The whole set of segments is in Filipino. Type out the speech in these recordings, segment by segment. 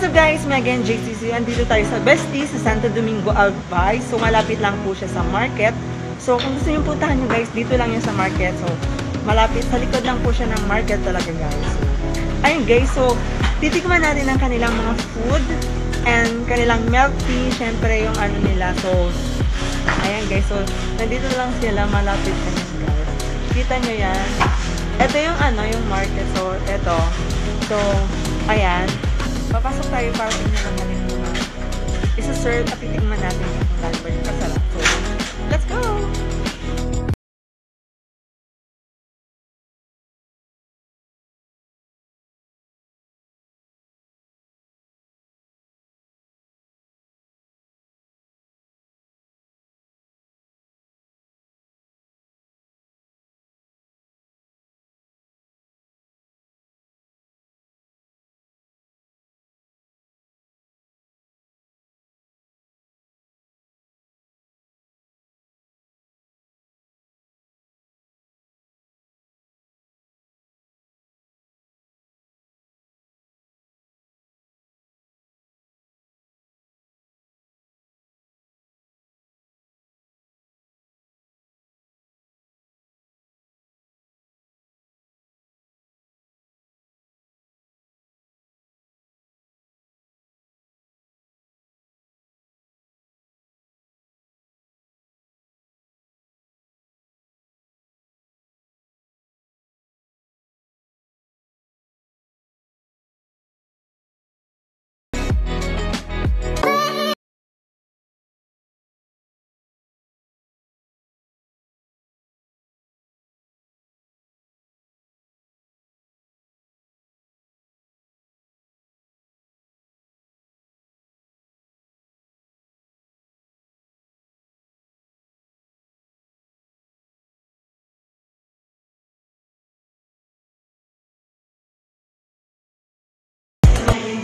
What's up guys? Megan JCC. Andito tayo sa Bestie sa Santo Domingo, Albay. So malapit lang po siya sa market. So kung gusto niyo puntahan nyo guys, dito lang yan sa market. So malapit, sa likod lang po siya ng market talaga guys. So, ayun guys, so titikman natin ang kanilang mga food and kanilang milk tea. Syempre yung ano nila. So ayan guys, so nandito lang sila, malapit na yan guys. Kita nyo yan. Ito yung ano, yung market. So ito. So ayan. Papasok tayo para tingnan lang natin muna. Isa-serve at titingnan natin kung galing ba yung kasarap. So, let's go!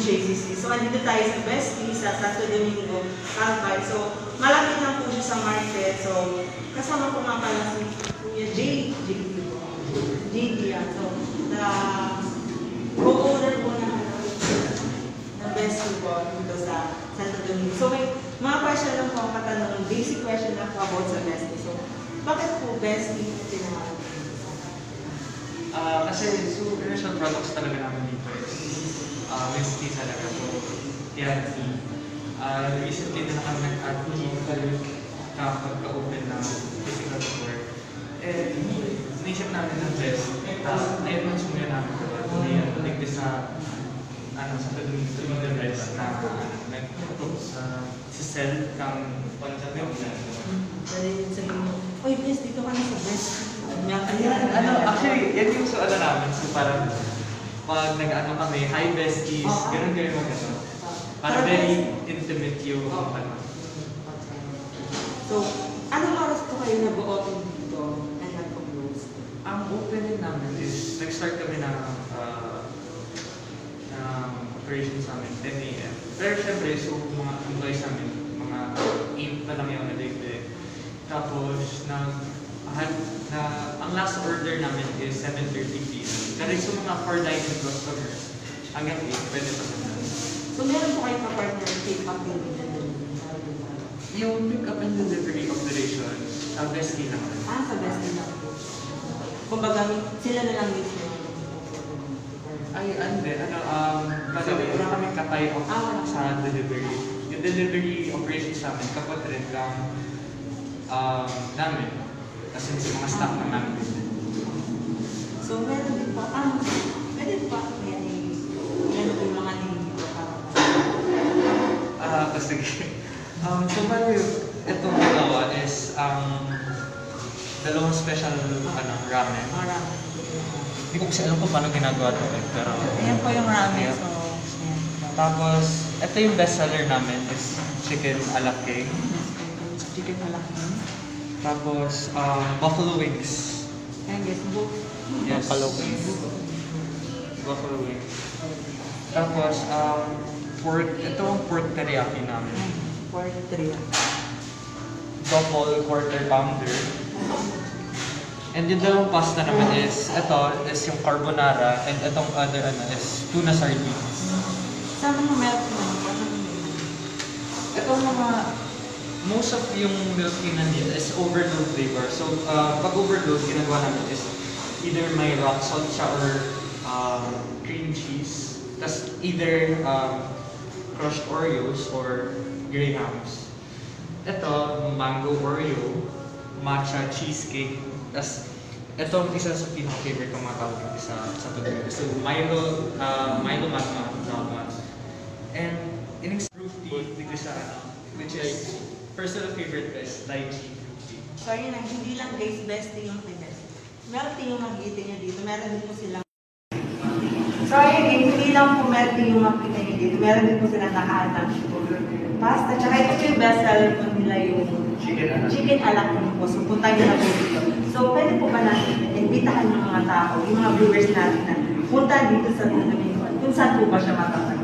JCC. So, andito tayo sa Bestie, sa Santo Domingo, Albay. So, malapit lang po siya sa market. So, kasama ko nga pala si Kuya JD yan. So, the co-owner po ng Bestie po dito sa Santo Domingo. So, may mga question lang po ang katanong, basic question lang po about sa Bestie. So, bakit po Bestie yung tinawag? Kasi initial products talaga namin dito is milk tea talaga. So, yan tea. Recently na kami nag-add kapag-open ng physical store. Eh, naisip namin ng best. Ngayon man sumuya namin ito. Like this sa Domingo Best na nag-sell kang milk tea. Oy, please, dito ka na sa Bestie. Actually, yan yung suala namin. So, parang pag nag-ano kami, hi besties, ganun mo gano'n. Para very intimate yung ano. So, anong oras po kayo nag-open dito and nag-close? Ang opening namin is, nag-start kami ng operations namin, 10 a.m. Pero syempre, so mga employees namin, mga 8 na lang yung na-day. Tapos, ang last order namin is 7:30 p.m. Pero yung mga for dining customers, hanggang 8, pwede pa naman. So, meron po kayo ka-partner pick-up and delivery? Yung pick-up and delivery operations, sa Bestie lang. Sa Bestie lang po. Kumbaga, sila na lang mismo. Ay, hindi. Wala kami ka-tie off sa delivery. Yung delivery operations namin, kapatid lang namin. Kasi sa mga staff na namin. So, meron din po, pwede pa meron po yung mga hindi po para sige. So, bali, itong dalawa is dalawang special ramen. ramen. Hindi ko kasi alam kung paano ginagawa ito. Pero, Ayan po yung ramen. Yeah. So, tapos, ito yung bestseller namin is chicken ala king. Chicken ala king. Tapos, buffalo wings. Ayan guys, Yes. Buffalo wings. Buffalo wings. Tapos, ito ang pork teriyaki namin. Pork teriyaki. Double quarter pounder. And yung dalawang pasta naman is, ito is yung carbonara and itong other is tuna sardines. Sa mga milk naman, parang Ito mga, most of yung milk tea nandito is overload flavor. So, pag overload, ginagawa namin is either may rock salt siya or cream cheese. Tas either crushed Oreos or Grahams. Ito, mango Oreo, matcha cheesecake. Tas ito ang isa sa pinaka-favorite kong mga tawag dito sa Todoy. So, Milo Magma. And in-fruit tea dito sa which is personal favorite ko is lychee fruit tea. So yun lang, hindi lang guys, best tea yung Pinas. Meron tea yung makikita nyo dito, meron din po silang so ayun, hindi lang po meron tea yung makikita nyo dito, meron din po silang nakaatang pasta, tsaka ito po yung best seller po nila yung chicken alak po. So punta nyo na po dito. So pwede po ba natin imbitahan yung mga tao, yung mga viewers natin na punta dito sa Domingo, kung saan po ba siya matatag?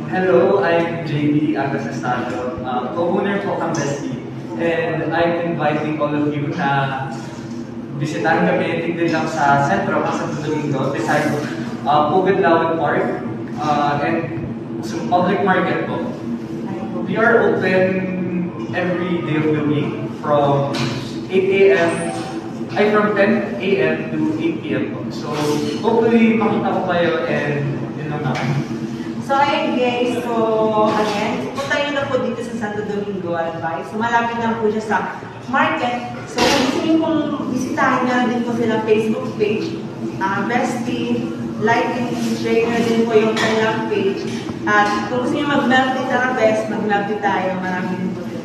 Hello, I'm JD Agasestado, co-owner po ng Bestie. And I'm inviting all of you na bisitahin kami, tignan lang sa sentro ng Santo Domingo, beside Pugadlawan Park, and some public market po. We are open every day of the week from 8 a.m. From 10 a.m. to 8 p.m. po. So, hopefully makita ko kayo and yun lang naman. So ayun guys, so again, punta nyo na po dito sa Santo Domingo Albay. So malapit lang po siya sa market. So kung gusto nyo pong bisitahin na din po silang Facebook page, Bestie, like and share na din po yung kanilang page. At kung gusto nyo mag-melty tara best, mag-melty tayo, marami din po sila.